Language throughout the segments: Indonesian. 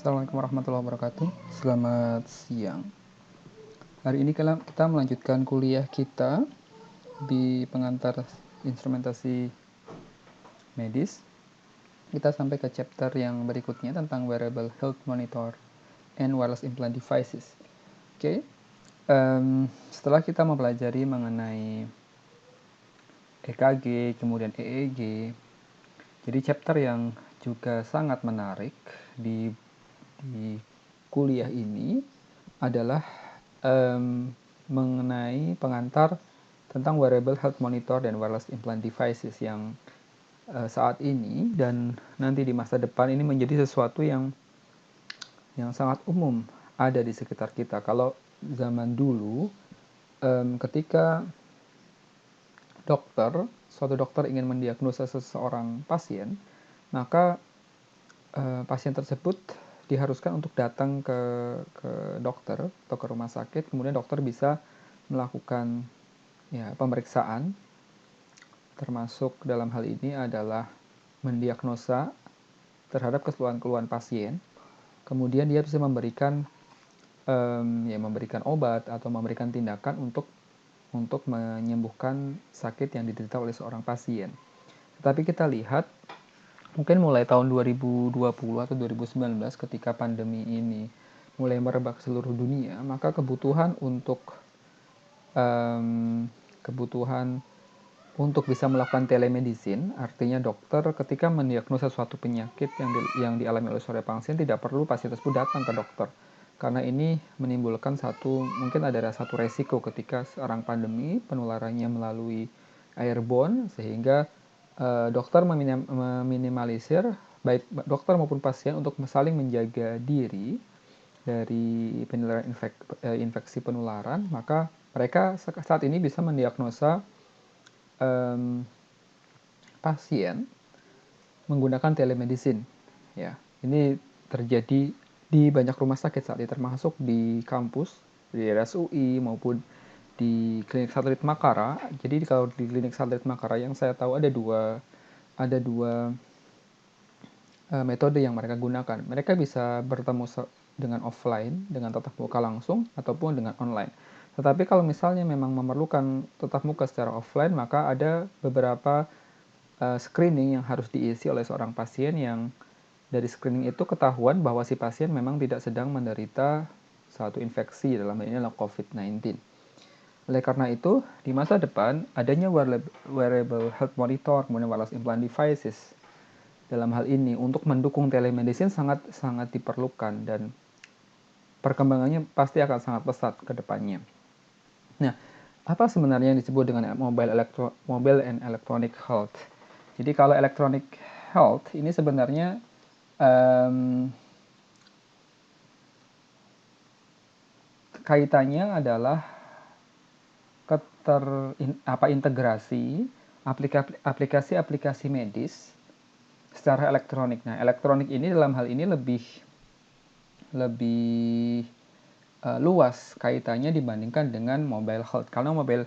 Assalamualaikum warahmatullahi wabarakatuh. Selamat siang. Hari ini kita melanjutkan kuliah kita di pengantar instrumentasi medis. Kita sampai ke chapter yang berikutnya tentang wearable health monitor and wireless implant devices. Oke. Setelah kita mempelajari mengenai EKG, kemudian EEG, jadi chapter yang juga sangat menarik di kuliah ini adalah mengenai pengantar tentang wearable health monitor dan wireless implant devices yang saat ini dan nanti di masa depan ini menjadi sesuatu yang sangat umum ada di sekitar kita. Kalau zaman dulu ketika suatu dokter ingin mendiagnosa seseorang pasien, maka pasien tersebut diharuskan untuk datang ke dokter atau ke rumah sakit, kemudian dokter bisa melakukan pemeriksaan, termasuk dalam hal ini adalah mendiagnosa terhadap keluhan-keluhan pasien, kemudian dia bisa memberikan obat atau memberikan tindakan untuk menyembuhkan sakit yang diderita oleh seorang pasien. Tetapi kita lihat mungkin mulai tahun 2020 atau 2019 ketika pandemi ini mulai merebak ke seluruh dunia, maka kebutuhan untuk bisa melakukan telemedicine, artinya dokter ketika mendiagnosa suatu penyakit yang dialami oleh seorang pasien tidak perlu pasien tersebut datang ke dokter. Karena ini menimbulkan mungkin ada satu resiko ketika seorang pandemi penularannya melalui airborne, sehingga dokter meminimalisir baik dokter maupun pasien untuk saling menjaga diri dari penularan infeksi penularan. Maka mereka saat ini bisa mendiagnosa pasien menggunakan telemedicine. Ya, ini terjadi di banyak rumah sakit saat ini, termasuk di kampus, di RSUI maupun di klinik satelit Makara. Jadi kalau di klinik satelit Makara yang saya tahu ada dua metode yang mereka gunakan. Mereka bisa bertemu dengan offline, dengan tatap muka langsung, ataupun dengan online. Tetapi kalau misalnya memang memerlukan tatap muka secara offline, maka ada beberapa screening yang harus diisi oleh seorang pasien, yang dari screening itu ketahuan bahwa si pasien memang tidak sedang menderita suatu infeksi, dalam hal ini adalah COVID-19. Oleh karena itu, di masa depan adanya wearable health monitor, kemudian wireless implant devices dalam hal ini untuk mendukung telemedicine sangat diperlukan, dan perkembangannya pasti akan sangat pesat ke depannya. Nah, apa sebenarnya yang disebut dengan mobile and electronic health? Jadi kalau electronic health ini sebenarnya kaitannya adalah integrasi aplikasi-aplikasi medis secara elektronik. Nah, elektronik ini dalam hal ini lebih luas kaitannya dibandingkan dengan mobile health. Karena mobile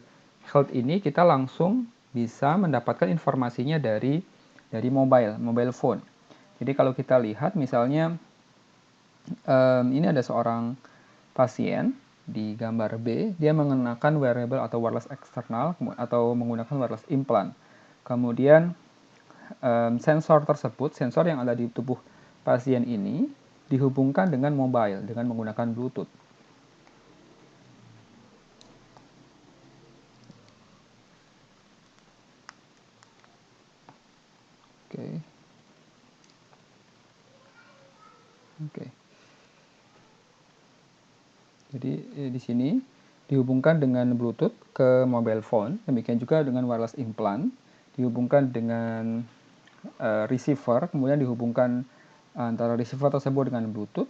health ini kita langsung bisa mendapatkan informasinya dari mobile phone. Jadi kalau kita lihat misalnya ini ada seorang pasien di gambar B, dia mengenakan wearable atau wireless eksternal atau menggunakan wireless implant. Kemudian sensor yang ada di tubuh pasien ini dihubungkan dengan mobile dengan menggunakan Bluetooth. Oke. Jadi di sini dihubungkan dengan Bluetooth ke mobile phone, demikian juga dengan wireless implant dihubungkan dengan receiver, kemudian dihubungkan antara receiver tersebut dengan Bluetooth.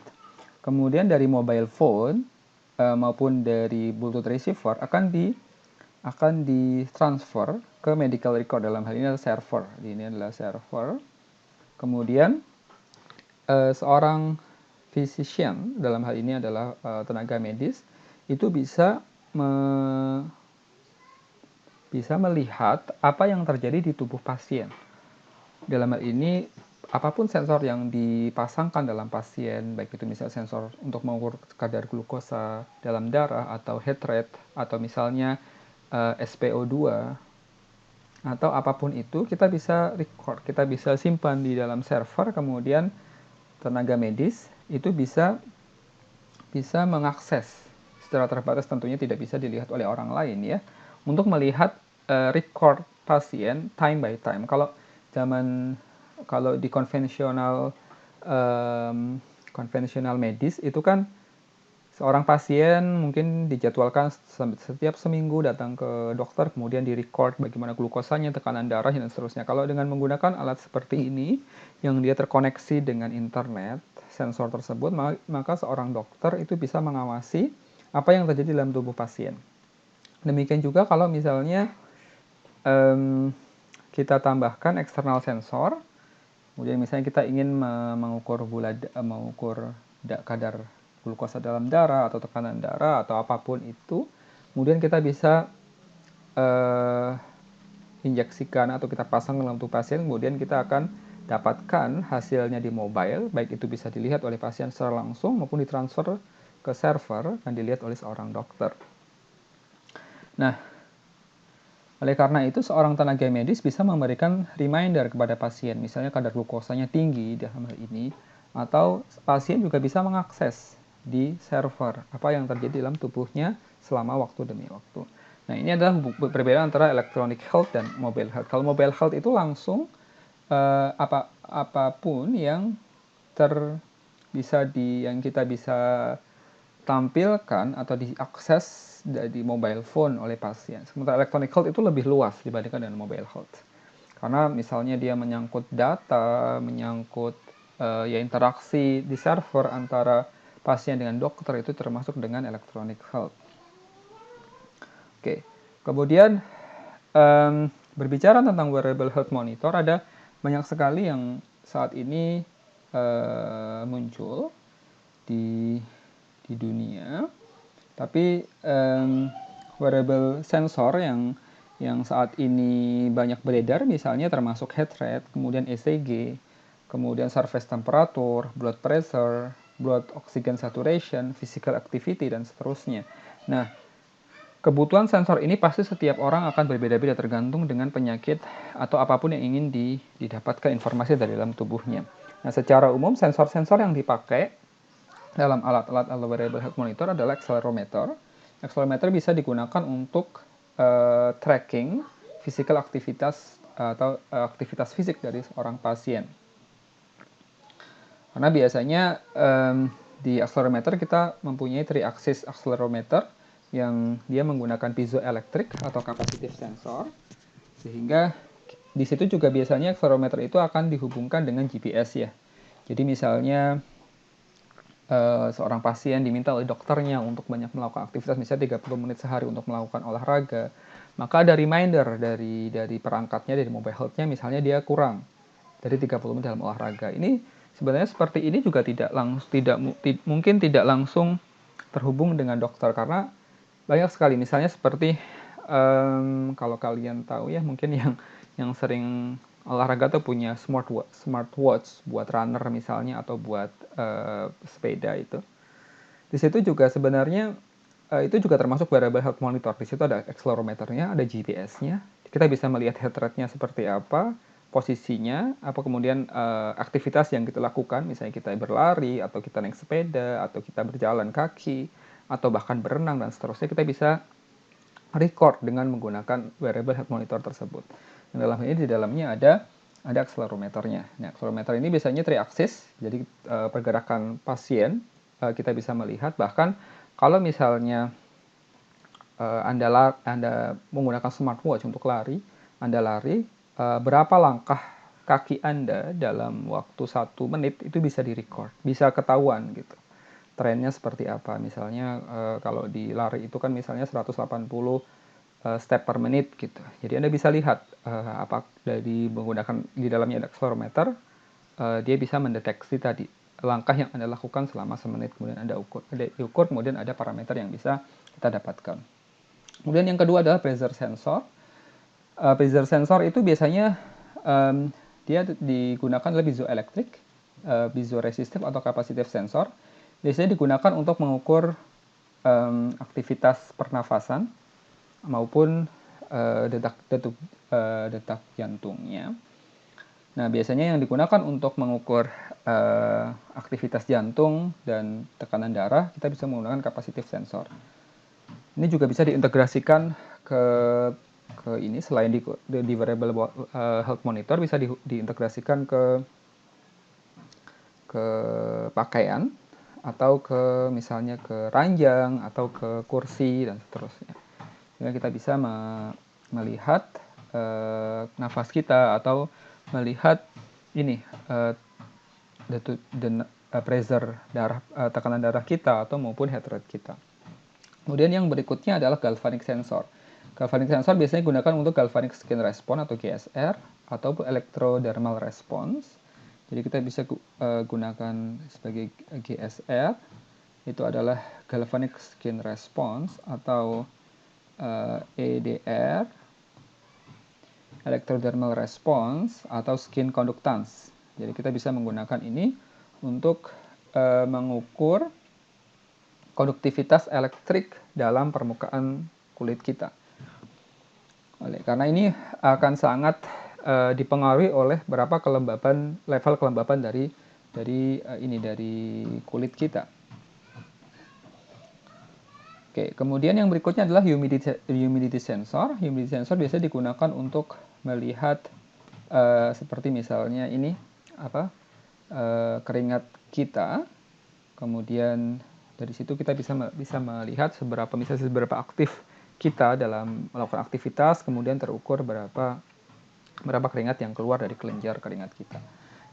Kemudian dari mobile phone maupun dari Bluetooth receiver akan ditransfer ke medical record, dalam hal ini adalah server. Ini adalah server. Kemudian seorang physician, dalam hal ini adalah tenaga medis, itu bisa melihat apa yang terjadi di tubuh pasien. Dalam hal ini apapun sensor yang dipasangkan dalam pasien, baik itu misalnya sensor untuk mengukur kadar glukosa dalam darah atau heart rate atau misalnya SpO2 atau apapun itu, kita bisa record, kita bisa simpan di dalam server, kemudian tenaga medis itu bisa mengakses secara terbatas, tentunya tidak bisa dilihat oleh orang lain ya, untuk melihat record pasien time by time. Kalau di konvensional medis itu kan seorang pasien mungkin dijadwalkan setiap seminggu datang ke dokter, kemudian di-record bagaimana glukosanya, tekanan darah, dan seterusnya. Kalau dengan menggunakan alat seperti ini, yang dia terkoneksi dengan internet, sensor tersebut, maka seorang dokter itu bisa mengawasi apa yang terjadi dalam tubuh pasien. Demikian juga kalau misalnya kita tambahkan eksternal sensor, kemudian misalnya kita ingin mengukur kadar glukosa dalam darah atau tekanan darah atau apapun itu, kemudian kita bisa injeksikan atau kita pasang dalam tubuh pasien, kemudian kita akan dapatkan hasilnya di mobile, baik itu bisa dilihat oleh pasien secara langsung maupun ditransfer ke server dan dilihat oleh seorang dokter. Nah, oleh karena itu seorang tenaga medis bisa memberikan reminder kepada pasien, misalnya kadar glukosanya tinggi dalam hal ini, atau pasien juga bisa mengakses di server apa yang terjadi dalam tubuhnya selama waktu demi waktu. Nah, ini adalah perbedaan antara electronic health dan mobile health. Kalau mobile health itu langsung apapun yang yang kita bisa tampilkan atau diakses dari mobile phone oleh pasien. Sementara electronic health itu lebih luas dibandingkan dengan mobile health. Karena misalnya dia menyangkut data, menyangkut interaksi di server antara pasien dengan dokter, itu termasuk dengan electronic health. Oke, kemudian berbicara tentang wearable health monitor, ada banyak sekali yang saat ini muncul di dunia. Tapi wearable sensor yang saat ini banyak beredar, misalnya termasuk heart rate, kemudian ECG, kemudian surface temperature, blood pressure, blood oxygen saturation, physical activity, dan seterusnya. Nah, kebutuhan sensor ini pasti setiap orang akan berbeda-beda tergantung dengan penyakit atau apapun yang ingin didapatkan informasi dari dalam tubuhnya. Nah, secara umum sensor-sensor yang dipakai dalam alat-alat wearable health monitor adalah accelerometer. Accelerometer bisa digunakan untuk tracking physical aktivitas atau aktivitas fisik dari seorang pasien. Karena biasanya di accelerometer kita mempunyai 3-axis accelerometer yang dia menggunakan piezoelectric atau capacitive sensor, sehingga di situ juga biasanya accelerometer itu akan dihubungkan dengan GPS ya. Jadi misalnya seorang pasien diminta oleh dokternya untuk banyak melakukan aktivitas, misalnya 30 menit sehari untuk melakukan olahraga, maka ada reminder dari perangkatnya, dari mobile health-nya, misalnya dia kurang dari 30 menit dalam olahraga. Ini sebenarnya seperti ini juga mungkin tidak langsung terhubung dengan dokter, karena banyak sekali, misalnya seperti kalau kalian tahu ya, mungkin yang sering olahraga tuh punya smartwatch buat runner misalnya, atau buat sepeda itu. Di situ juga sebenarnya itu juga termasuk wearable health monitor. Di situ ada accelerometernya, ada GPS-nya. Kita bisa melihat heart rate-nya seperti apa, posisinya, apa kemudian aktivitas yang kita lakukan, misalnya kita berlari, atau kita naik sepeda, atau kita berjalan kaki, atau bahkan berenang, dan seterusnya, kita bisa record dengan menggunakan wearable health monitor tersebut. Dan dalam ini di dalamnya ada accelerometernya. Nah, accelerometer ini biasanya 3-axis, jadi pergerakan pasien kita bisa melihat. Bahkan kalau misalnya Anda menggunakan smartwatch untuk lari, Anda lari, berapa langkah kaki Anda dalam waktu 1 menit itu bisa direcord, bisa ketahuan gitu. Trennya seperti apa. Misalnya kalau di lari itu kan misalnya 180 step per menit gitu. Jadi Anda bisa lihat apa dari menggunakan di dalamnya ada accelerometer, dia bisa mendeteksi tadi langkah yang Anda lakukan selama semenit, kemudian Anda ukur, kemudian ada parameter yang bisa kita dapatkan. Kemudian yang kedua adalah pressure sensor. Pressure sensor itu biasanya dia digunakan adalah piezoelectric, piezoresistive atau capacitive sensor. Biasanya digunakan untuk mengukur aktivitas pernafasan maupun detak jantungnya. Nah, biasanya yang digunakan untuk mengukur aktivitas jantung dan tekanan darah, kita bisa menggunakan capacitive sensor. Ini juga bisa diintegrasikan ke ini, selain di wearable health monitor, bisa diintegrasikan ke pakaian atau ke misalnya ke ranjang atau ke kursi dan seterusnya. Sehingga kita bisa melihat nafas kita atau melihat ini pressure darah, tekanan darah kita atau maupun heart rate kita. Kemudian yang berikutnya adalah galvanic sensor. Galvanic sensor biasanya digunakan untuk galvanic skin response atau GSR ataupun electrodermal response. Jadi kita bisa gunakan sebagai GSR, itu adalah galvanic skin response atau EDR, electrodermal response atau skin conductance. Jadi kita bisa menggunakan ini untuk mengukur konduktivitas elektrik dalam permukaan kulit kita. Karena ini akan sangat dipengaruhi oleh berapa level kelembaban dari kulit kita. Oke, kemudian yang berikutnya adalah humidity sensor. Humidity sensor biasanya digunakan untuk melihat seperti misalnya ini keringat kita. Kemudian dari situ kita bisa melihat seberapa aktif kita dalam melakukan aktivitas, kemudian terukur berapa keringat yang keluar dari kelenjar keringat kita.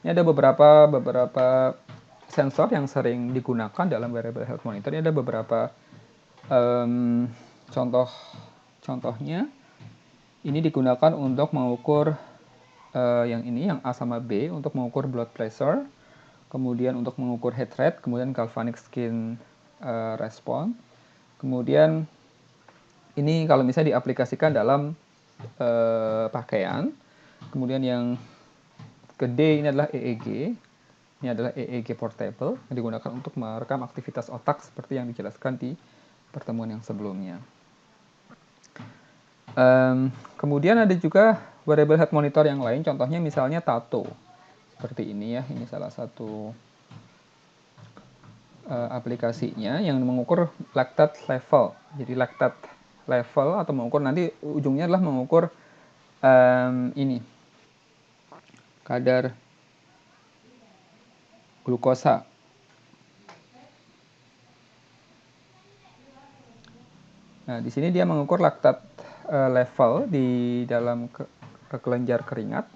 Ini ada beberapa sensor yang sering digunakan dalam wearable health monitor. Ini ada beberapa contohnya. Ini digunakan untuk mengukur yang A sama B untuk mengukur blood pressure, kemudian untuk mengukur heart rate, kemudian galvanic skin response. Kemudian ini kalau misalnya diaplikasikan dalam pakaian. Kemudian yang gede ini adalah EEG. Ini adalah EEG portable yang digunakan untuk merekam aktivitas otak seperti yang dijelaskan di pertemuan yang sebelumnya. Kemudian ada juga wearable health monitor yang lain, contohnya misalnya Tato. Seperti ini ya, ini salah satu aplikasinya yang mengukur lactate level. Jadi lactate level atau mengukur, nanti ujungnya adalah mengukur kadar glukosa. Nah, di sini dia mengukur lactate level di dalam kelenjar keringat.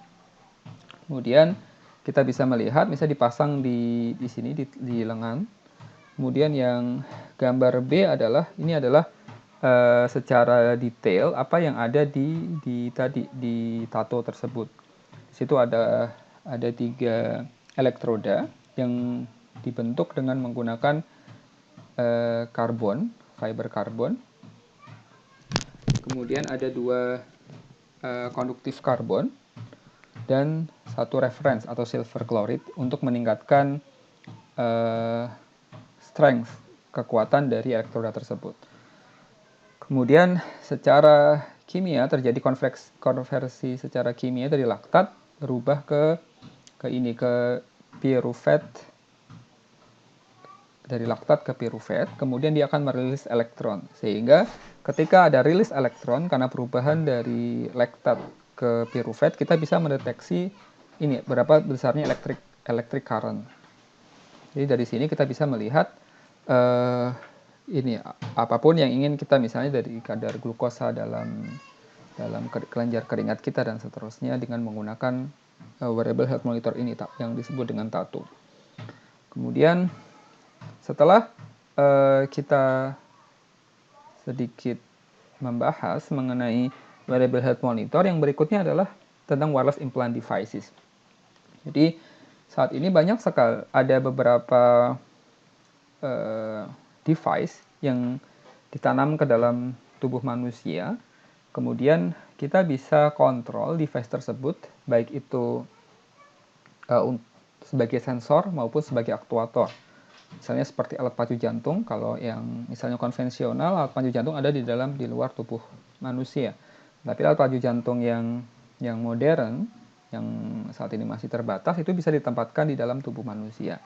Kemudian kita bisa melihat, misalnya dipasang di sini di lengan. Kemudian yang gambar B adalah secara detail apa yang ada di tato tersebut. Di situ ada 3 elektroda yang dibentuk dengan menggunakan fiber karbon. Kemudian ada 2 konduktif karbon dan 1 reference atau silver chloride untuk meningkatkan strength, kekuatan dari elektroda tersebut. Kemudian secara kimia terjadi konversi secara kimia dari laktat berubah ke pyruvate, dari laktat ke pyruvate, kemudian dia akan merilis elektron. Sehingga ketika ada rilis elektron karena perubahan dari laktat ke pyruvate, kita bisa mendeteksi berapa besarnya electric current. Jadi dari sini kita bisa melihat apapun yang ingin kita, misalnya dari kadar glukosa dalam kelenjar keringat kita dan seterusnya, dengan menggunakan wearable health monitor ini yang disebut dengan Tato. Kemudian setelah kita sedikit membahas mengenai wearable health monitor, yang berikutnya adalah tentang wireless implant devices. Jadi saat ini banyak sekali ada beberapa device yang ditanam ke dalam tubuh manusia. Kemudian kita bisa kontrol device tersebut, baik itu sebagai sensor maupun sebagai aktuator. Misalnya seperti alat pacu jantung, kalau yang misalnya konvensional, alat pacu jantung ada di luar tubuh manusia. Tapi alat pacu jantung yang modern, yang saat ini masih terbatas, itu bisa ditempatkan di dalam tubuh manusia.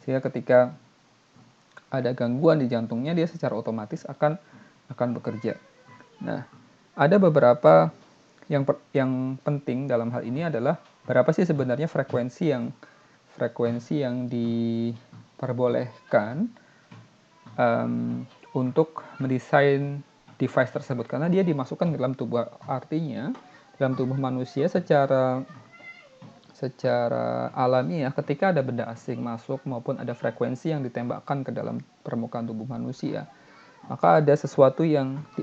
Sehingga ketika ada gangguan di jantungnya, dia secara otomatis akan bekerja. Nah, ada beberapa yang penting dalam hal ini adalah berapa sih sebenarnya frekuensi yang diperbolehkan untuk mendesain device tersebut, karena dia dimasukkan ke dalam tubuh, artinya dalam tubuh manusia secara alamiah ketika ada benda asing masuk maupun ada frekuensi yang ditembakkan ke dalam permukaan tubuh manusia, maka ada sesuatu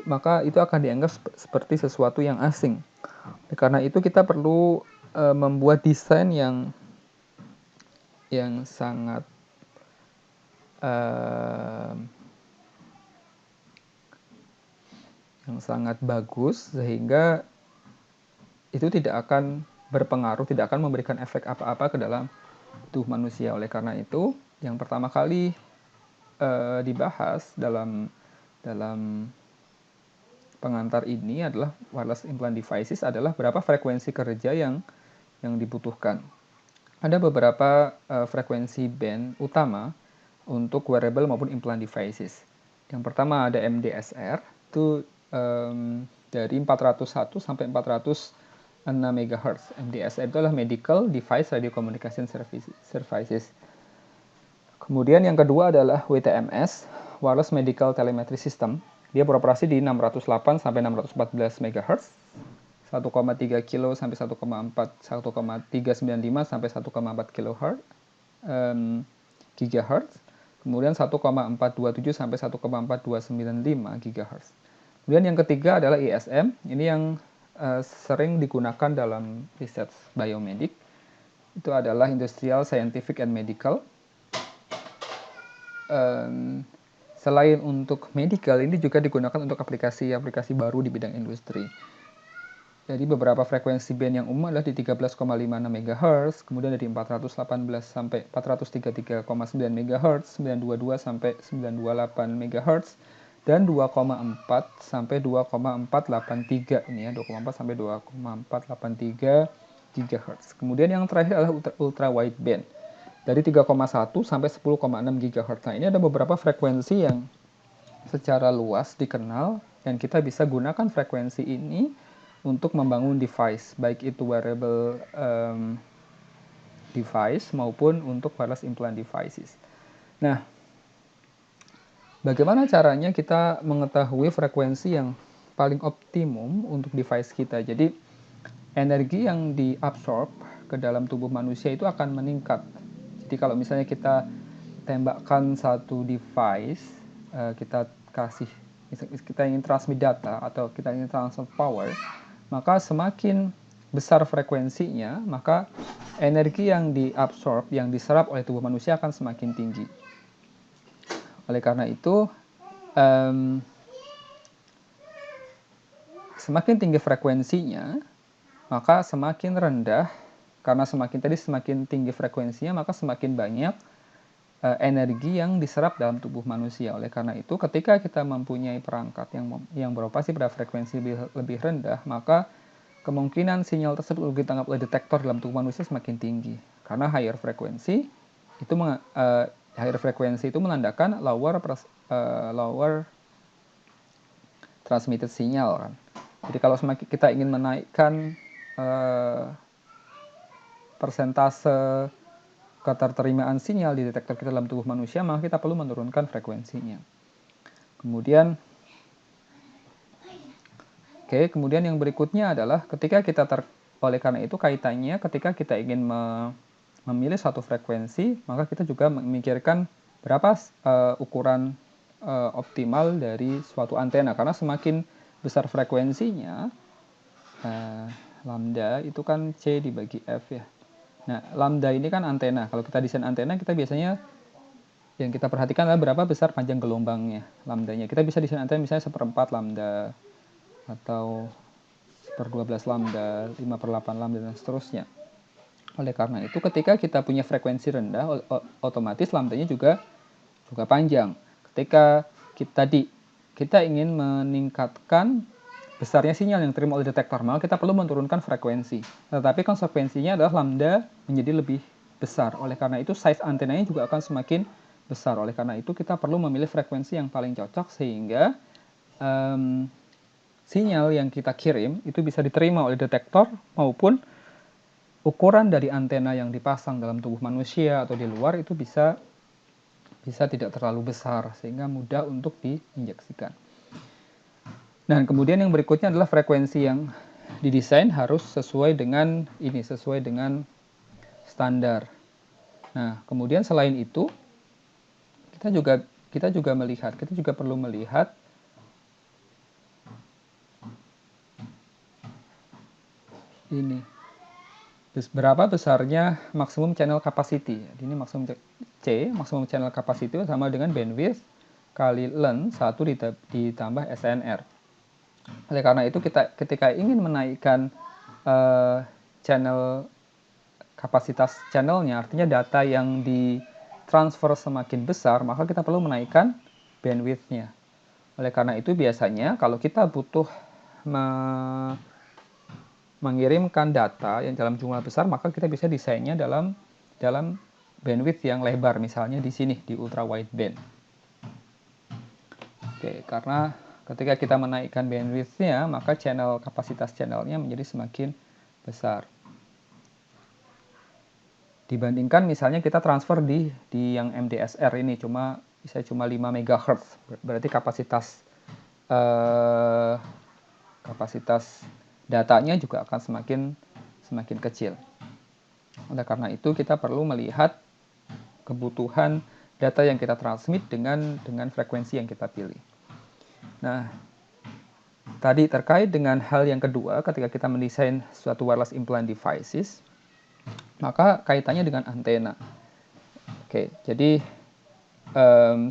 maka itu akan dianggap seperti sesuatu yang asing. Karena itu kita perlu membuat desain yang sangat bagus, sehingga itu tidak akan berpengaruh, tidak akan memberikan efek apa-apa ke dalam tubuh manusia. Oleh karena itu, yang pertama kali dibahas dalam pengantar ini adalah wireless implant devices, adalah berapa frekuensi kerja yang dibutuhkan. Ada beberapa frekuensi band utama untuk wearable maupun implant devices. Yang pertama ada MDSR, itu dari 401 sampai 406 MHz. MDSR itu adalah Medical Device Radio Communication Services. Kemudian yang kedua adalah WTMS, Wireless Medical Telemetry System. Dia beroperasi di 608 sampai 614 MHz, 1,3 kilo sampai 1,395 sampai 1,4 GHz. Kemudian 1,427 sampai 1,4295 GHz. Kemudian yang ketiga adalah ISM. Ini yang sering digunakan dalam riset biomedik. Itu adalah Industrial, Scientific, and Medical. Selain untuk medical, ini juga digunakan untuk aplikasi-aplikasi baru di bidang industri. Jadi beberapa frekuensi band yang umum adalah di 13,56 MHz, kemudian dari 418 sampai 433,9 MHz, 922 sampai 928 MHz, dan 2,4 sampai 2,483 ini ya, 2,4 sampai 2,483 GHz. Kemudian yang terakhir adalah ultra wideband dari 3,1 sampai 10,6 GHz. Nah, ini ada beberapa frekuensi yang secara luas dikenal dan kita bisa gunakan frekuensi ini untuk membangun device, baik itu wearable device maupun untuk wireless implant devices. Nah, bagaimana caranya kita mengetahui frekuensi yang paling optimum untuk device kita? Jadi, energi yang diabsorb ke dalam tubuh manusia itu akan meningkat. Jadi kalau misalnya kita tembakkan satu device, kita ingin transmit data atau kita ingin transfer power, maka semakin besar frekuensinya, maka energi yang diabsorb, yang diserap oleh tubuh manusia akan semakin tinggi. Oleh karena itu, semakin tinggi frekuensinya, maka semakin rendah, karena semakin tinggi frekuensinya, maka semakin banyak energi yang diserap dalam tubuh manusia. Oleh karena itu, ketika kita mempunyai perangkat yang beroperasi pada frekuensi lebih rendah, maka kemungkinan sinyal tersebut ditangkap oleh detektor dalam tubuh manusia semakin tinggi. Karena higher frekuensi itu menandakan lower transmitted sinyal kan. Jadi kalau semakin kita ingin menaikkan persentase keterterimaan sinyal di detektor kita dalam tubuh manusia, maka kita perlu menurunkan frekuensinya. Kemudian yang berikutnya adalah ketika kita oleh karena itu kaitannya ketika kita ingin memilih suatu frekuensi, maka kita juga memikirkan berapa ukuran optimal dari suatu antena, karena semakin besar frekuensinya, lambda itu kan C dibagi F ya. Nah, lambda ini kan antena. Kalau kita desain antena, kita biasanya yang kita perhatikan adalah berapa besar panjang gelombangnya, lambdanya. Kita bisa desain antena misalnya 1/4 lambda, atau 1/12 lambda, 5/8 lambda, dan seterusnya. Oleh karena itu, ketika kita punya frekuensi rendah, otomatis lambdanya juga panjang. Ketika kita ingin meningkatkan besarnya sinyal yang diterima oleh detektor, maka kita perlu menurunkan frekuensi. Tetapi konsekuensinya adalah lambda menjadi lebih besar. Oleh karena itu, size antenanya juga akan semakin besar. Oleh karena itu, kita perlu memilih frekuensi yang paling cocok sehingga sinyal yang kita kirim itu bisa diterima oleh detektor maupun ukuran dari antena yang dipasang dalam tubuh manusia atau di luar itu bisa tidak terlalu besar sehingga mudah untuk diinjeksikan. Dan kemudian yang berikutnya adalah frekuensi yang didesain harus sesuai dengan standar. Nah, kemudian selain itu kita juga perlu melihat ini. Berapa besarnya maksimum channel capacity. Ini maksimum channel capacity sama dengan bandwidth kali length 1 ditambah SNR. Oleh karena itu, ketika ingin menaikkan kapasitas channelnya, artinya data yang ditransfer semakin besar, maka kita perlu menaikkan bandwidth-nya. Oleh karena itu, biasanya kalau kita butuh mengirimkan data yang dalam jumlah besar, maka kita bisa desainnya dalam bandwidth yang lebar, misalnya di sini di ultra wideband. Oke, karena ketika kita menaikkan bandwidth-nya, maka kapasitas channelnya menjadi semakin besar. Dibandingkan misalnya kita transfer di yang MDSR ini bisa cuma 5 MHz, berarti kapasitas datanya juga akan semakin kecil. Oleh karena itu, kita perlu melihat kebutuhan data yang kita transmit dengan frekuensi yang kita pilih. Nah, tadi terkait dengan hal yang kedua, ketika kita mendesain suatu wireless implant devices, maka kaitannya dengan antena. Oke, jadi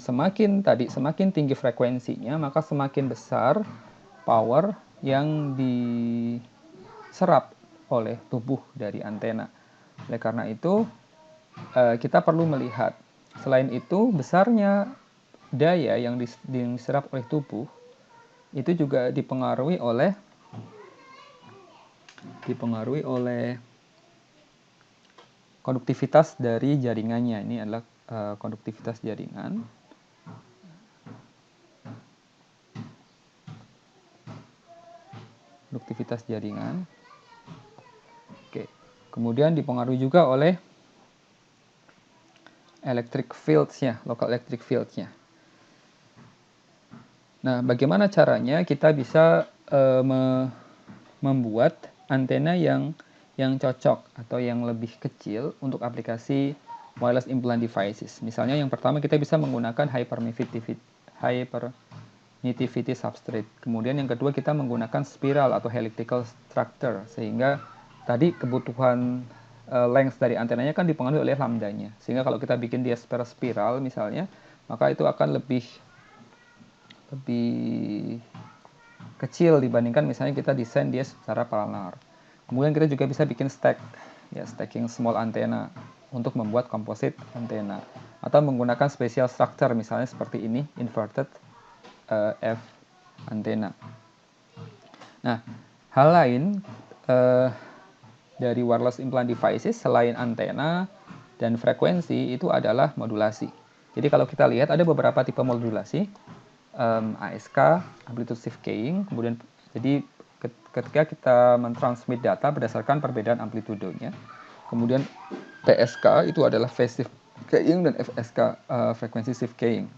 semakin tinggi frekuensinya, maka semakin besar power yang diserap oleh tubuh dari antena. Oleh karena itu, kita perlu melihat, selain itu, besarnya daya yang diserap oleh tubuh itu juga dipengaruhi oleh konduktivitas dari jaringannya. Ini adalah konduktivitas jaringan. Oke. Kemudian dipengaruhi juga oleh electric fields-nya, local electric fields-nya. Nah, bagaimana caranya kita bisa membuat antena yang cocok atau yang lebih kecil untuk aplikasi wireless implant devices. Misalnya yang pertama, kita bisa menggunakan high permittivity substrate. Kemudian yang kedua, kita menggunakan spiral atau helical structure, sehingga tadi kebutuhan length dari antenanya kan dipengaruhi oleh lambdanya. Sehingga kalau kita bikin dia spiral misalnya, maka itu akan lebih kecil dibandingkan misalnya kita desain dia secara planar. Kemudian kita juga bisa bikin stacking small antenna untuk membuat composite antena, atau menggunakan special structure misalnya seperti ini, inverted F antena. Nah, hal lain dari wireless implant devices selain antena dan frekuensi itu adalah modulasi. Jadi kalau kita lihat ada beberapa tipe modulasi, ASK, amplitude shift keying, kemudian jadi ketika kita mentransmit data berdasarkan perbedaan amplitudenya. Kemudian PSK itu adalah phase shift keying, dan FSK frequency shift keying.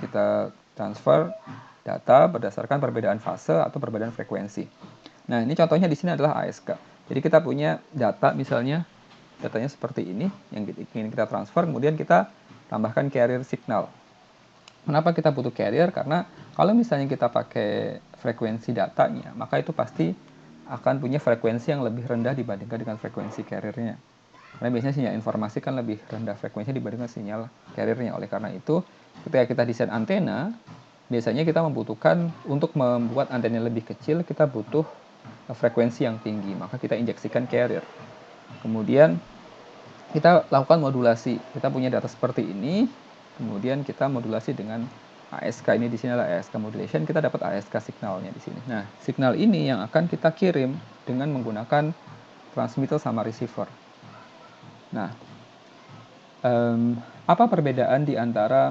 Kita transfer data berdasarkan perbedaan fase atau perbedaan frekuensi. Nah, ini contohnya di sini adalah ASK. Jadi kita punya data, misalnya datanya seperti ini yang ingin kita transfer, kemudian kita tambahkan carrier signal. Kenapa kita butuh carrier? Karena kalau misalnya kita pakai frekuensi datanya, maka itu pasti akan punya frekuensi yang lebih rendah dibandingkan dengan frekuensi carriernya. Karena biasanya sinyal informasi kan lebih rendah frekuensinya dibandingkan sinyal carriernya. Oleh karena itu, ketika kita desain antena, biasanya kita membutuhkan, untuk membuat antena lebih kecil, kita butuh frekuensi yang tinggi. Maka kita injeksikan carrier. Kemudian kita lakukan modulasi. Kita punya data seperti ini, kemudian kita modulasi dengan ASK. Ini di sini adalah ASK modulation, kita dapat ASK signalnya di sini. Nah, signal ini yang akan kita kirim dengan menggunakan transmitter sama receiver. Nah, apa perbedaan di antara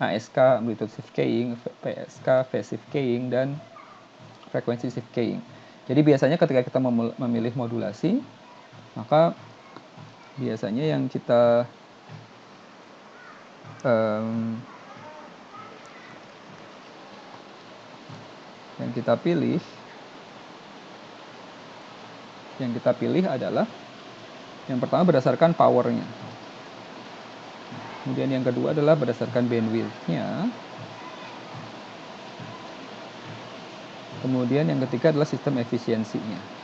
ASK amplitude shift keying, PSK phase shift keying, dan frekuensi shift keying? Jadi biasanya ketika kita memilih modulasi, maka biasanya yang kita pilih adalah yang pertama berdasarkan powernya, kemudian yang kedua adalah berdasarkan bandwidth-nya, kemudian yang ketiga adalah sistem efisiensinya.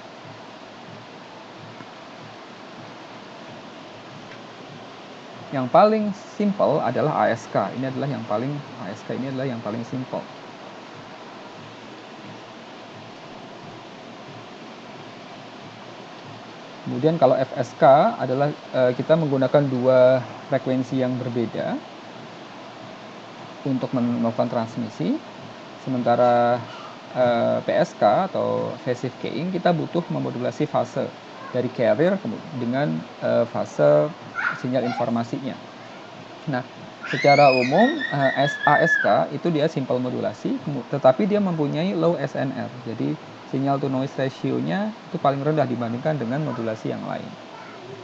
Yang paling simple adalah ASK. ASK ini adalah yang paling simple. Kemudian kalau FSK adalah kita menggunakan dua frekuensi yang berbeda untuk melakukan transmisi. Sementara PSK atau phase shift keying kita butuh memodulasi fase dari carrier dengan fase sinyal informasinya. Nah, secara umum ASK itu dia simple modulasi, tetapi dia mempunyai low SNR. Jadi sinyal to noise ratio-nya itu paling rendah dibandingkan dengan modulasi yang lain.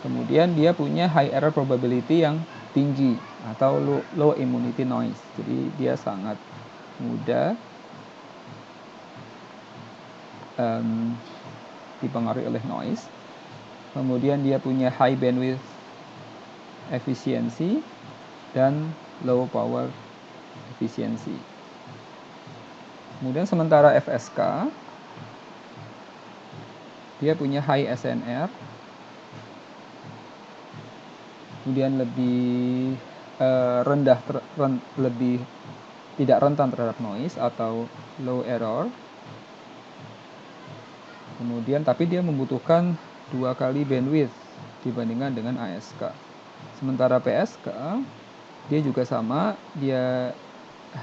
Kemudian dia punya high error probability yang tinggi atau low immunity noise. Jadi dia sangat mudah dipengaruhi oleh noise. Kemudian dia punya high bandwidth efisiensi dan low power efisiensi. Kemudian sementara FSK dia punya high SNR, kemudian lebih lebih tidak rentan terhadap noise atau low error. Kemudian tapi dia membutuhkan 2 kali bandwidth dibandingkan dengan ASK. Sementara PSK dia juga sama, dia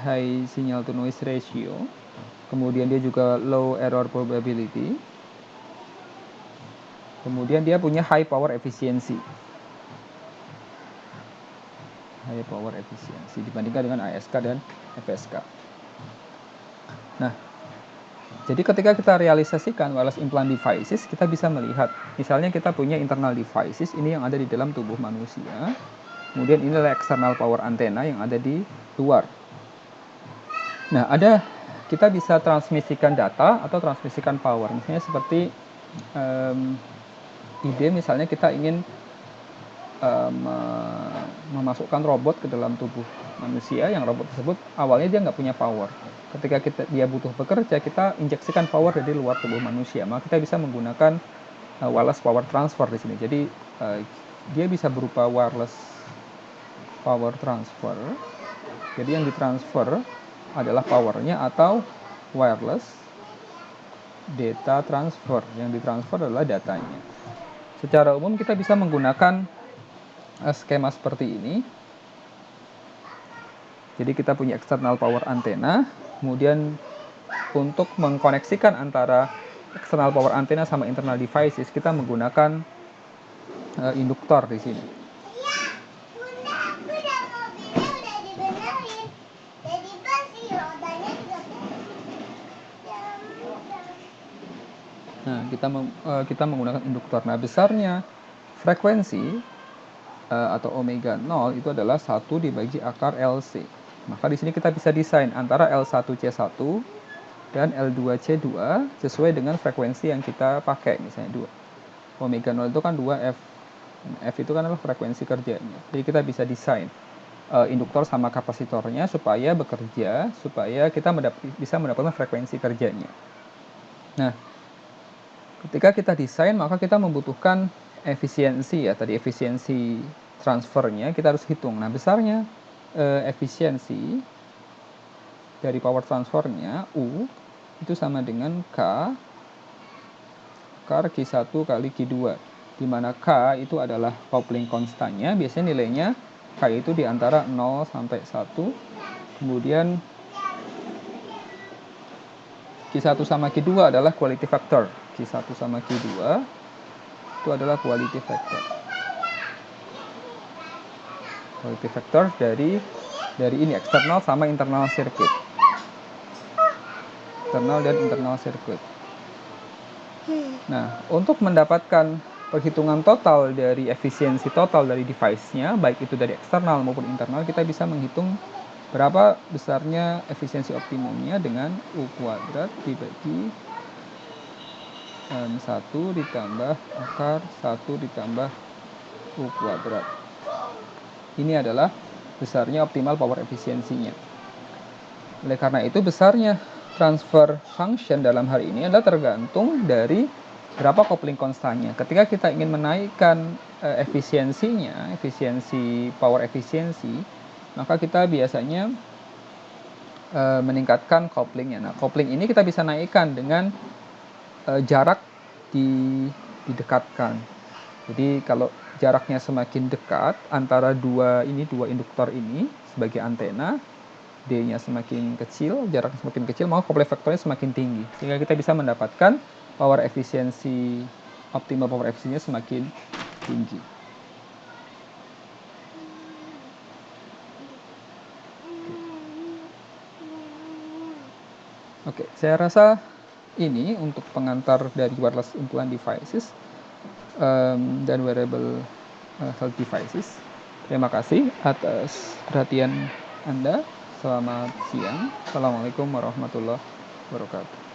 high signal to noise ratio, kemudian dia juga low error probability, kemudian dia punya high power efficiency dibandingkan dengan ASK dan FSK. Nah, jadi ketika kita realisasikan wireless implant devices, kita bisa melihat, misalnya kita punya internal devices, ini yang ada di dalam tubuh manusia, kemudian ini adalah external power antenna yang ada di luar. Nah, kita bisa transmisikan data atau transmisikan power, misalnya seperti ide misalnya kita ingin memasukkan robot ke dalam tubuh manusia, yang robot tersebut awalnya dia nggak punya power. Ketika dia butuh bekerja, kita injeksikan power dari luar tubuh manusia, maka kita bisa menggunakan wireless power transfer di sini. Jadi dia bisa berupa wireless power transfer. Jadi yang ditransfer adalah powernya, atau wireless data transfer. Yang ditransfer adalah datanya. Secara umum kita bisa menggunakan skema seperti ini. Jadi kita punya external power antenna, kemudian untuk mengkoneksikan antara external power antenna sama internal devices, kita menggunakan induktor di sini. Nah, kita menggunakan induktor. Nah, besarnya frekuensi atau omega 0 itu adalah 1 dibagi akar LC. Maka di sini kita bisa desain antara L1C1 dan L2C2 sesuai dengan frekuensi yang kita pakai. Misalnya 2. Omega 0 itu kan 2F. F itu kan adalah frekuensi kerjanya. Jadi kita bisa desain induktor sama kapasitornya supaya bekerja, supaya kita bisa mendapatkan frekuensi kerjanya. Nah, ketika kita desain, maka kita membutuhkan efisiensi ya, tadi efisiensi transfernya kita harus hitung. Nah, besarnya efisiensi dari power transfernya U itu sama dengan K akar Q1 kali Q2. di mana K itu adalah coupling constantnya. Biasanya nilainya K itu di antara 0 sampai 1. Kemudian Q1 sama Q2 adalah quality factor. Q1 sama Q2 itu adalah quality factor. Quality factor dari ini eksternal sama internal circuit. Eksternal dan internal circuit. Nah, untuk mendapatkan perhitungan total dari efisiensi total dari device-nya, baik itu dari eksternal maupun internal, kita bisa menghitung berapa besarnya efisiensi optimumnya dengan U kuadrat dibagi 1 ditambah akar 1 ditambah U kuadrat. Ini adalah besarnya optimal power efisiensinya. Oleh karena itu, besarnya transfer function dalam hal ini adalah tergantung dari berapa coupling konstannya. Ketika kita ingin menaikkan efisiensinya, power efisiensi, maka kita biasanya meningkatkan couplingnya. Nah, coupling ini kita bisa naikkan dengan jarak didekatkan. Jadi kalau jaraknya semakin dekat antara dua induktor ini sebagai antena, D-nya semakin kecil, jaraknya semakin kecil, maka coupling faktornya semakin tinggi. Sehingga kita bisa mendapatkan optimal power efisiensinya semakin tinggi. Oke, saya rasa ini untuk pengantar dari wireless implant devices dan wearable health devices. Terima kasih atas perhatian Anda. Selamat siang. Assalamualaikum warahmatullahi wabarakatuh.